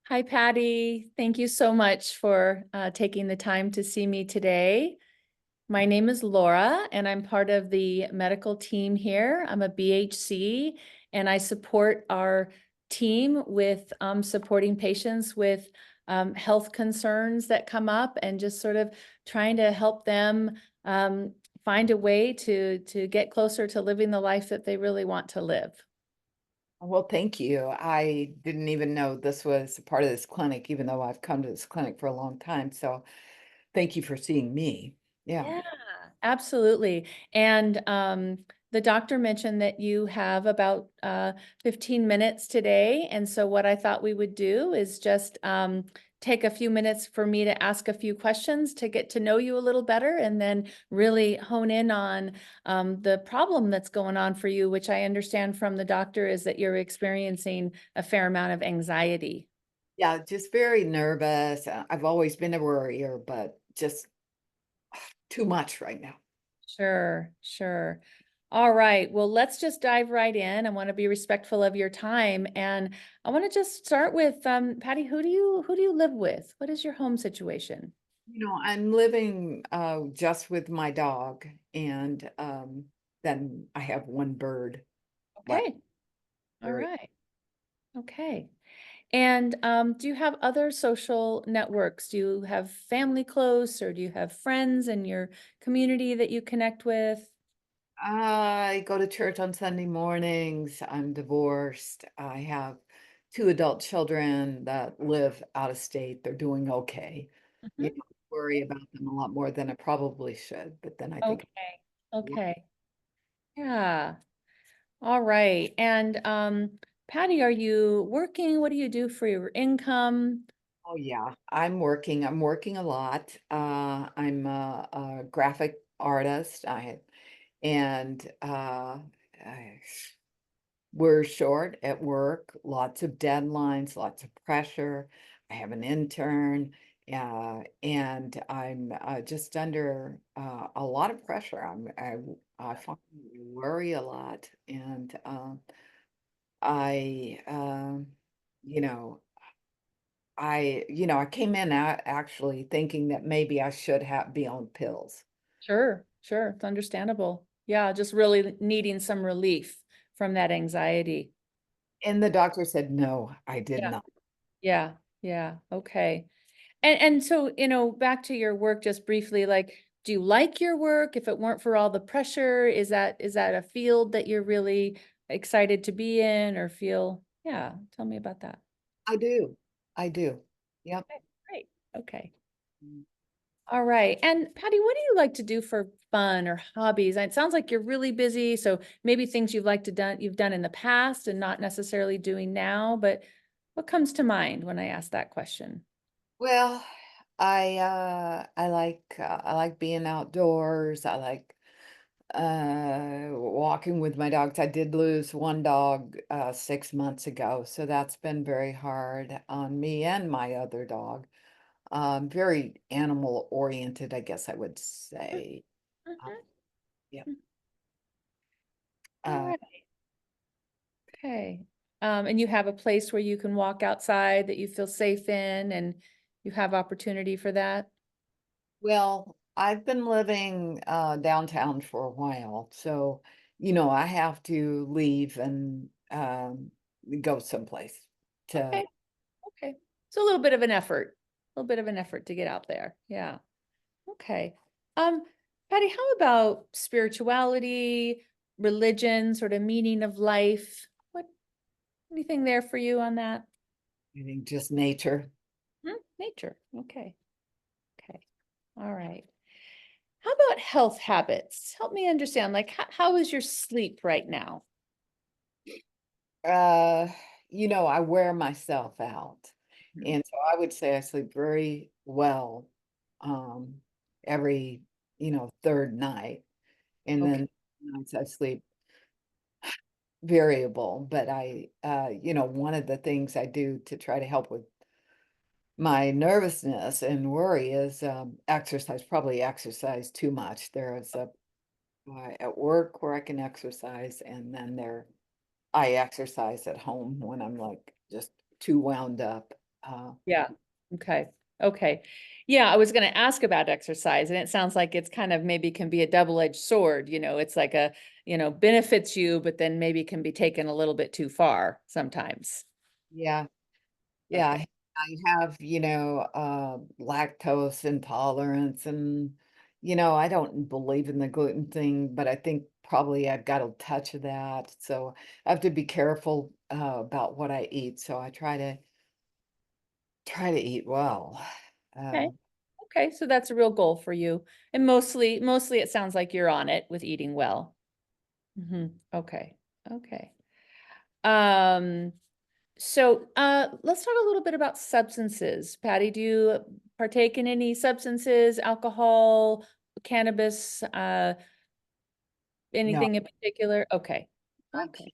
Hi, Patty. Thank you so much for taking the time to see me today. My name is Laura, and I'm part of the medical team here. I'm a BHC, and I support our team with supporting patients with health concerns that come up and just sort of trying to help them find a way to get closer to living the life that they really want to live. Well, thank you. I didn't even know this was a part of this clinic, even though I've come to this clinic for a long time. So thank you for seeing me. Yeah. Yeah, absolutely. And the doctor mentioned that you have about 15 minutes today. And so what I thought we would do is just take a few minutes for me to ask a few questions to get to know you a little better and then really hone in on the problem that's going on for you, which I understand from the doctor is that you're experiencing a fair amount of anxiety. Yeah, just very nervous. I've always been a worrier, but just too much right now. Sure, sure. All right. Well, let's just dive right in. I want to be respectful of your time, and I want to just start with Patty, who do you live with? What is your home situation? I'm living just with my dog, and then I have one bird, like Okay. All very. right. Okay. And do you have other social networks? Do you have family close, or do you have friends in your community that you connect with? I go to church on Sunday mornings. I'm divorced. I have two adult children that live out of state. They're doing okay. Mhm. I worry about them a lot more than I probably should, but then I think, Okay. Okay. Yeah. All right. And Patty, are you working? What do you do for your income? oh yeah, I'm working. I'm working a lot. I'm a graphic artist. I We're short at work, lots of deadlines, lots of pressure. I have an intern, and I'm just under a lot of pressure. I find I worry a lot, and I, you know, I came in actually thinking that maybe I should have be on pills, Sure, sure. It's understandable. Yeah, just really needing some relief from that anxiety. and the doctor said no, I did Yeah. not. Yeah. Yeah. Okay. And so, back to your work just briefly, like, do you like your work? If it weren't for all the pressure, is that a field that you're really excited to be in or feel? Yeah, tell me about that. I do, I do. Yep. Okay, great. Okay. All right. And Patty, what do you like to do for fun or hobbies? It sounds like you're really busy, so maybe things you've done in the past and not necessarily doing now, but what comes to mind when I ask that question? Well, I like being outdoors. I like walking with my dogs. I did lose one dog 6 months ago, so that's been very hard on me and my other dog. Very animal oriented, I guess I would say. Uh, Mhm. yeah. Mhm. All Uh, right. Okay. And you have a place where you can walk outside that you feel safe in and you have opportunity for that? well, I've been living downtown for a while, so I have to leave and go someplace to. Okay. Okay. So a little bit of an effort, a little bit of an effort to get out there. Yeah. Okay. Um, Patty, how about spirituality, religion, sort of meaning of life? Anything there for you on that? I think just nature. Nature. Okay. Okay. All right. How about health habits? Help me understand, like, how is your sleep right now? Uh, I wear myself out. Mhm. And so I would say I sleep very well every, third night. And Okay. then nights I sleep variable. But one of the things I do to try to help with my nervousness and worry is exercise, probably exercise too much. There is a at work where I can exercise, and then I exercise at home when I'm like just too wound up. Yeah. Okay. Okay. Yeah, I was going to ask about exercise, and it sounds like it's kind of maybe can be a double-edged sword. It's like benefits you, but then maybe can be taken a little bit too far sometimes. Yeah. Yeah, Okay. I have, lactose intolerance and, I don't believe in the gluten thing, but I think probably I've got a touch of that. So I have to be careful about what I eat. So I try to eat well. Okay. Um, Okay. So that's a real goal for you. And mostly it sounds like you're on it with eating well. Okay. Okay. Um, let's talk a little bit about substances. Patty, do you partake in any substances, alcohol, cannabis, no, anything in particular? Okay. I'm Okay.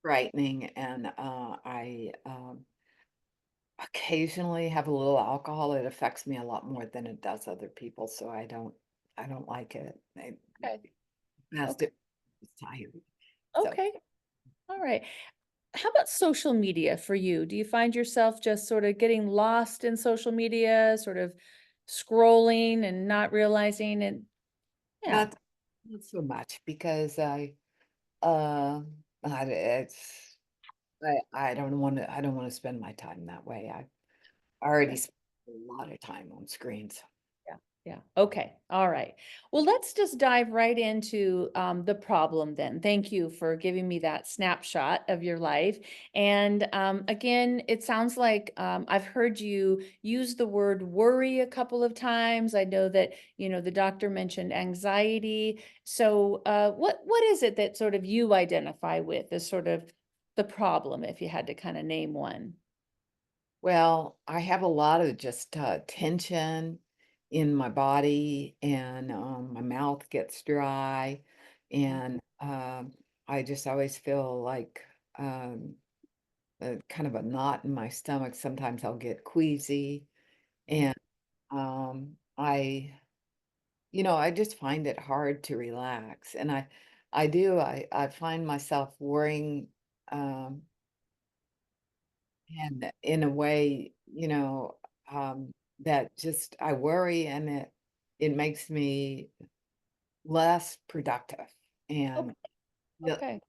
frightening, and I occasionally have a little alcohol. It affects me a lot more than it does other people, so I don't like it. Okay. Past Okay. it was tired. So Okay. All right. How about social media for you? Do you find yourself just sort of getting lost in social media, sort of scrolling and not realizing it? Yeah. not not so much because uh it's I don't want to spend my time that way. I already Okay. spent a lot of time on screens. Yeah. Yeah. Okay. All right. Well, let's just dive right into the problem then. Thank you for giving me that snapshot of your life. And again, it sounds like I've heard you use the word worry a couple of times. I know that, the doctor mentioned anxiety. So what is it that sort of you identify with as sort of the problem, if you had to kind of name one? Well, I have a lot of just tension in my body, and my mouth gets dry, and I just always feel like kind of a knot in my stomach. Sometimes I'll get queasy, Mhm. and I just find it hard to relax. And I find myself worrying, um, and in a way, that just I worry, and it makes me less productive, and Okay. the- Okay.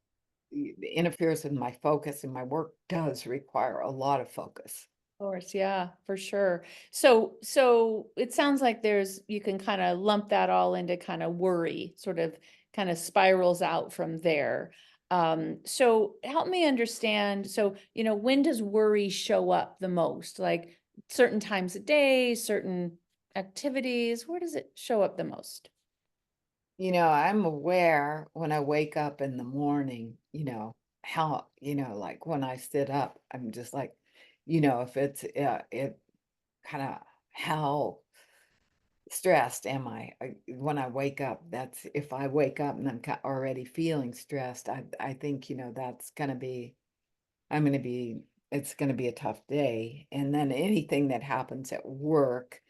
it interferes with my focus, and my work does require a lot of focus. Course, yeah, for sure. So it sounds like you can kind of lump that all into kind of worry, sort of kind of spirals out from there. So help me understand. So, when does worry show up the most? Like certain times of day, certain activities, where does it show up the most? I'm aware when I wake up in the morning, how, like when I sit up, I'm just like, if it kind of how stressed am I? When I wake up, that's if I wake up and I'm already feeling stressed, I think, that's going to be, I'm going to be, it's going to be a tough day. And then anything that happens at work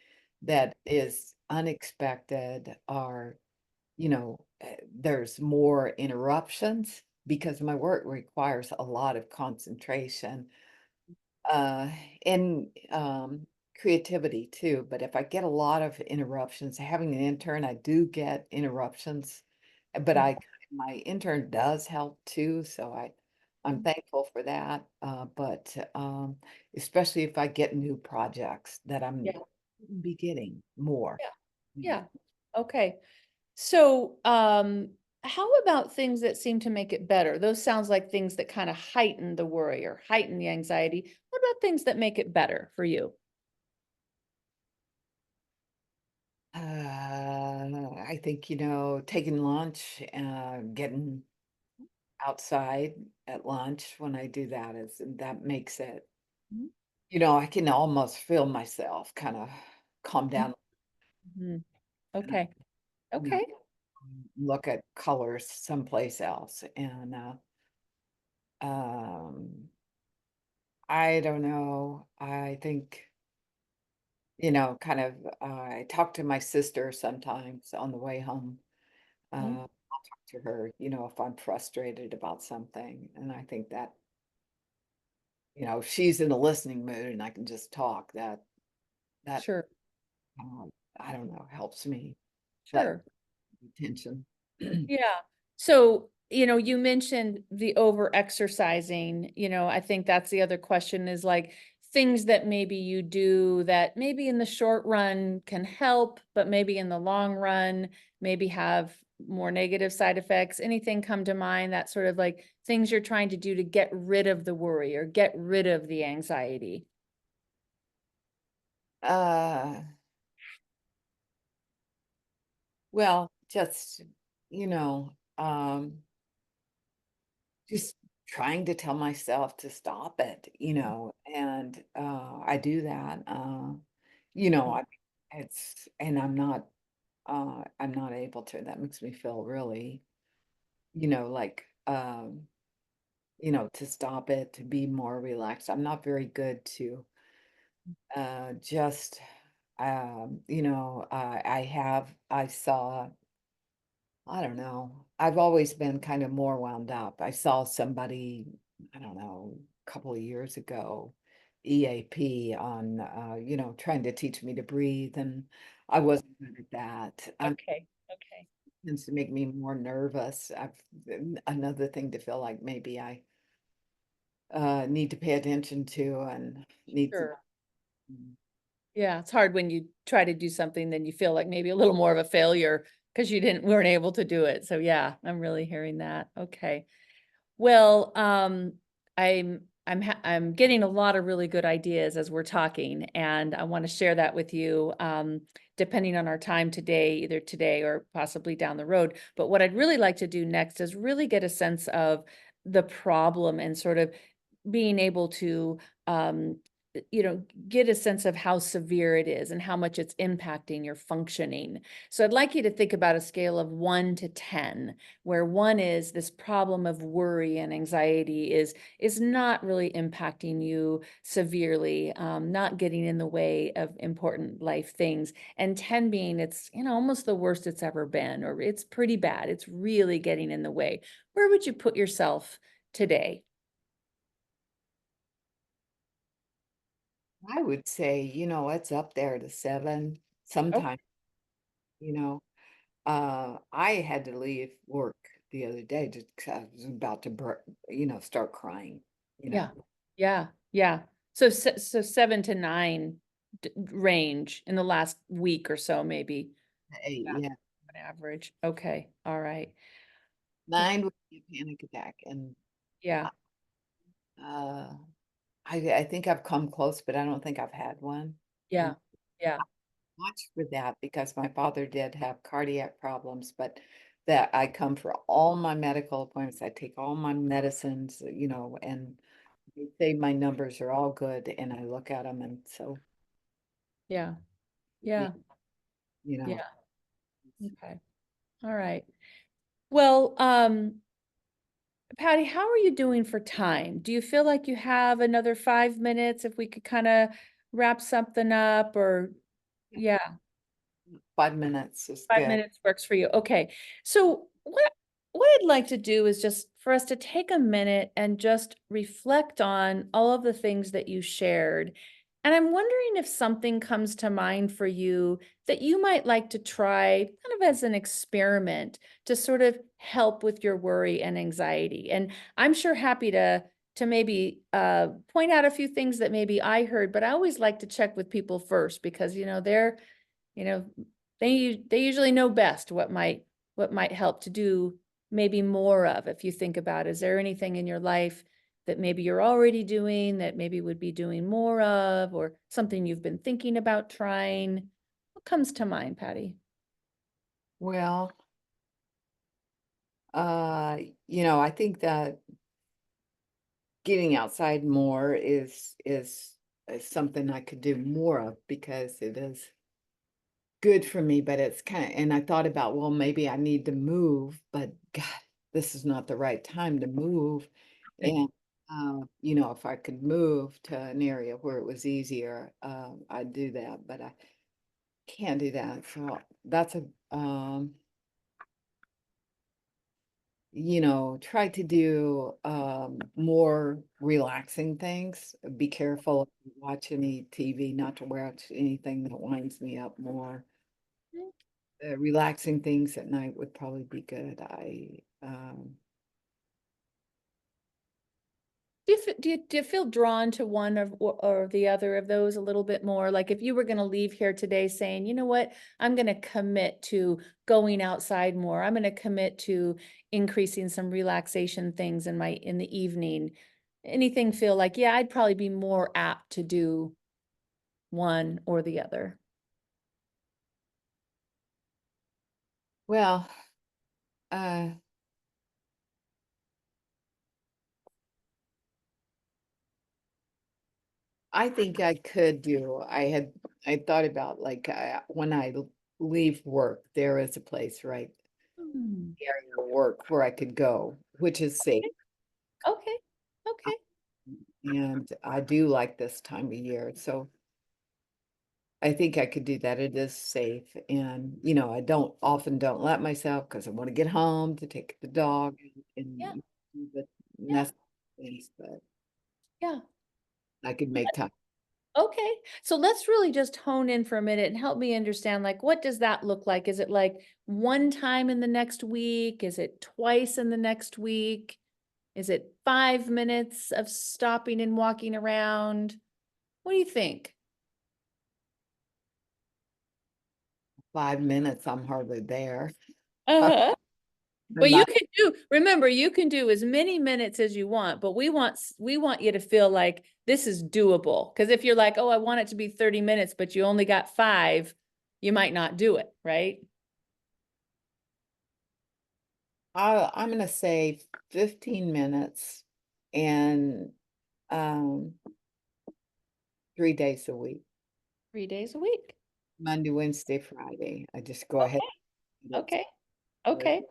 that is unexpected or there's more interruptions because my work requires a lot of concentration uh, and creativity too. But if I get a lot of interruptions, having an intern, I do get interruptions, but Mm. my intern does help too, so I'm thankful for that. But especially if I get new projects that I'm Yeah, be getting more. yeah, you know. yeah. Okay. So, how about things that seem to make it better? Those sounds like things that kind of heighten the worry or heighten the anxiety. What about things that make it better for you? I think, taking lunch, getting outside at lunch when I do that makes it, Mhm. I can almost feel myself kind of calm down Mhm. and, Okay. you know, Okay. look at colors someplace else. And um, I don't know. I think, kind of, I talk to my sister sometimes on the way home. Mhm. I'll talk to her, if I'm frustrated about something. And I think that if she's in a listening mood and I can just talk, that Sure, um, I don't know, helps me. That sure. attention. Yeah. So, you mentioned the over exercising, I think that's the other question is like things that maybe you do that maybe in the short run can help, but maybe in the long run, maybe have more negative side effects. Anything come to mind that sort of like things you're trying to do to get rid of the worry or get rid of the anxiety? Uh, well, just, you know, um, just trying to tell myself to stop it, and I do that. I and I'm not able to. That makes me feel really, like to stop it, to be more relaxed. I'm not very good to just I saw, I don't know. I've always been kind of more wound up. I saw somebody, I don't know, a couple of years ago, EAP on, trying to teach me to breathe, and I wasn't good at that. Okay. Okay. Tends to make me more nervous. Another thing to feel like maybe I need to pay attention to and need some. Sure. Yeah, it's hard when you try to do something, then you feel like maybe a little more of a failure because you weren't able to do it. So yeah, I'm really hearing that. Okay. Well, I'm getting a lot of really good ideas as we're talking, and I want to share that with you, depending on our time today, either today or possibly down the road. But what I'd really like to do next is really get a sense of the problem and sort of being able to, um, get a sense of how severe it is and how much it's impacting your functioning. So I'd like you to think about a scale of 1 to 10, where 1 is this problem of worry and anxiety is not really impacting you severely, not getting in the way of important life things, and 10 being it's almost the worst it's ever been, or it's pretty bad, it's really getting in the way. Where would you put yourself today? I would say, it's up there to 7 Oh, sometimes, you know. I had to leave work the other day just 'cause I was about to start crying, you know. yeah, yeah, yeah. So 7 to 9 range in the last week or so, maybe. 8, Yeah, yeah. on average. Okay, all right. 9 would be a panic attack, and Yeah, uh, I think I've come close, but I don't think I've had one. And yeah, yeah, watch for that because my father did have cardiac problems, but that I come for all my medical appointments. I take all my medicines, and they say my numbers are all good, and I look at them, and so, yeah, y- yeah, you know, yeah. Okay. All right. Well, Patty, how are you doing for time? Do you feel like you have another 5 minutes if we could kind of wrap something up or yeah, yeah. 5 minutes is 5 good. minutes works for you. Okay. So what I'd like to do is just for us to take a minute and just reflect on all of the things that you shared. And I'm wondering if something comes to mind for you that you might like to try kind of as an experiment to sort of help with your worry and anxiety. And I'm sure happy to maybe point out a few things that maybe I heard, but I always like to check with people first because they're you know, they usually know best what might help to do maybe more of if you think about, is there anything in your life that maybe you're already doing that maybe would be doing more of, or something you've been thinking about trying? What comes to mind, Patty? Well, uh, I think that getting outside more is something I could do more of because it is good for me, but it's and I thought about, well, maybe I need to move, but God, this is not the right time to move. Right. And if I could move to an area where it was easier, I'd do that, but I can't do that. So that's a try to do more relaxing things. Be careful if you watch any TV, not to watch anything that winds me up more. Mm. Relaxing things at night would probably be good. Do you feel drawn to one or the other of those a little bit more? Like if you were going to leave here today saying, you know what, I'm going to commit to going outside more. I'm going to commit to increasing some relaxation things in the evening. Anything feel like, yeah, I'd probably be more apt to do one or the other. Well, uh, I think I could do. I thought about like when I leave work, there is a place right Hmm. area of work where I could go, which is safe. Okay. Okay. And I do like this time of year. So I think I could do that. It is safe. And, I don't let myself because I want to get home to take the dog Yeah. and do the Yeah. necessary things, but Yeah. I could make time. Okay. So let's really just hone in for a minute and help me understand, like, what does that look like? Is it like one time in the next week? Is it twice in the next week? Is it 5 minutes of stopping and walking around? What do you think? 5 minutes, I'm hardly there. Uh-huh. Well, I'm you not, can do, remember, you can do as many minutes as you want, but we want you to feel like this is doable. Because if you're like, oh, I want it to be 30 minutes, but you only got 5, you might not do it, right? I'm gonna say 15 minutes and um 3 days a week. 3 days a week. Monday, Wednesday, Friday. I just go ahead Okay. and Okay. do Okay.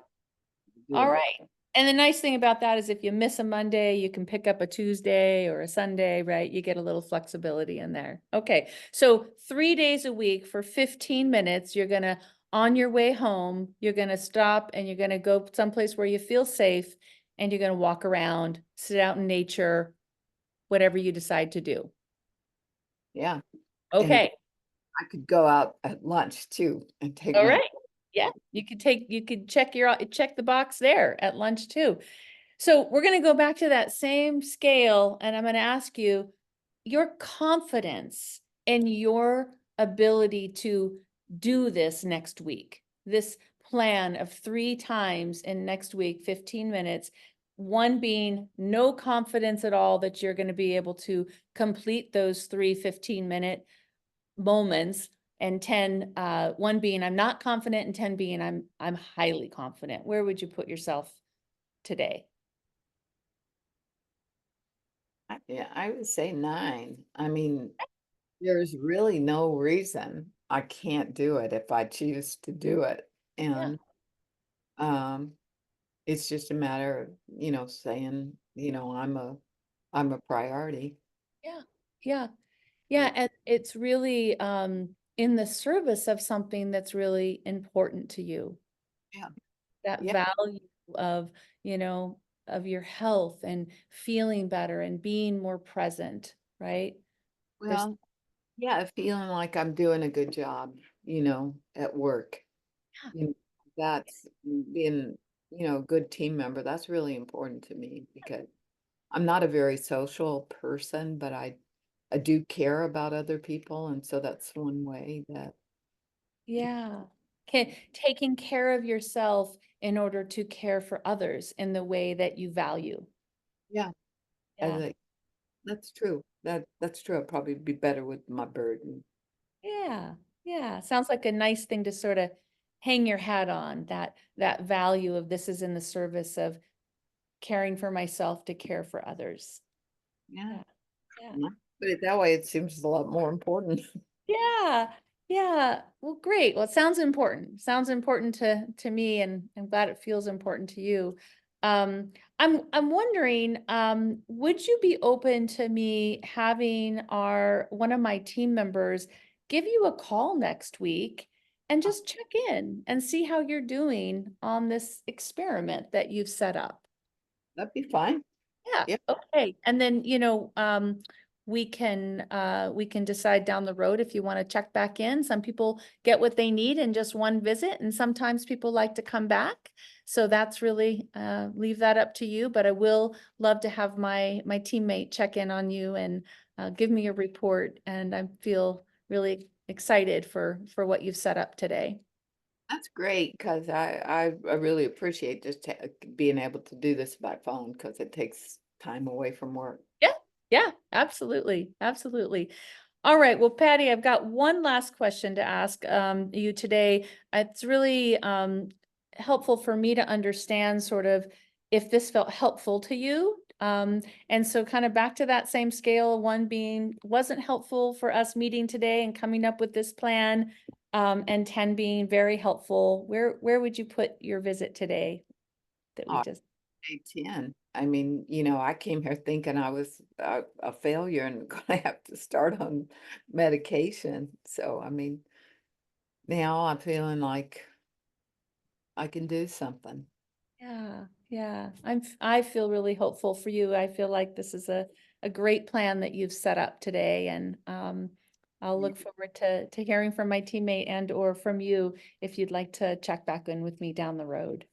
All it. right. And the nice thing about that is if you miss a Monday, you can pick up a Tuesday or a Sunday, right? You get a little flexibility in there. Okay. So 3 days a week for 15 minutes, you're going to, on your way home, you're going to stop and you're going to go someplace where you feel safe and you're going to walk around, sit out in nature, whatever you decide to do. Yeah. And Okay. I could go out at lunch too and take All my, right. Yeah. You could check the box there at lunch too. So we're going to go back to that same scale, and I'm going to ask you your confidence in your ability to do this next week, this plan of 3 times in next week, 15 minutes, one being no confidence at all that you're going to be able to complete those 15-minute moments, and 10, one being I'm not confident, and 10 being I'm highly confident. Where would you put yourself today? yeah, I would say 9. I mean, there's really no reason I can't do it if I choose to do it. Yeah. And um, it's just a matter of, saying, I'm a priority. Yeah, yeah, yeah, and it's really in the service of something that's really important to you. Yeah. That Yeah. value of, you know, of your health and feeling better and being more present, right? There's Well, yeah, feeling like I'm doing a good job, at work. yeah, You know, that's being, a good team member. That's really important to me because I'm not a very social person, but I do care about other people. And so that's one way that, yeah. Taking care of yourself in order to care for others in the way that you value. yeah, I Yeah. think that's true. That's true. I'd probably be better with my burden. Yeah, yeah. Sounds like a nice thing to sort of hang your hat on, that value of this is in the service of caring for myself to care for others. Yeah. Yeah, yeah. Yeah. But it, that way it seems a lot more important. Yeah, yeah. Well, great. Well, it sounds important. Sounds important to me, and I'm glad it feels important to you. I'm wondering, would you be open to me having our one of my team members give you a call next week and just check in and see how you're doing on this experiment that you've set up. That'd be fine. Yeah, Yeah. okay. And then, we can decide down the road if you want to check back in. Some people get what they need in just one visit, and sometimes people like to come back. So that's really leave that up to you, but I will love to have my teammate check in on you and give me a report. And I feel really excited for what you've set up today. That's great because I really appreciate just being able to do this by phone because it takes time away from work. Yeah, yeah, absolutely, absolutely. All right, well, Patty, I've got one last question to ask you today. It's really helpful for me to understand sort of if this felt helpful to you. And so kind of back to that same scale, one being wasn't helpful for us meeting today and coming up with this plan, and 10 being very helpful. Where would you put your visit today that we Oh, just day 10. I mean, I came here thinking I was a failure and gonna have to start on medication. So, I mean, now I'm feeling like I can do something. Yeah, yeah. I feel really hopeful for you. I feel like this is a great plan that you've set up today, and I'll Yeah. look forward to hearing from my teammate and or from you if you'd like to check back in with me down the road.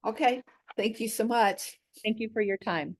Okay, thank you so much. Thank you for your time.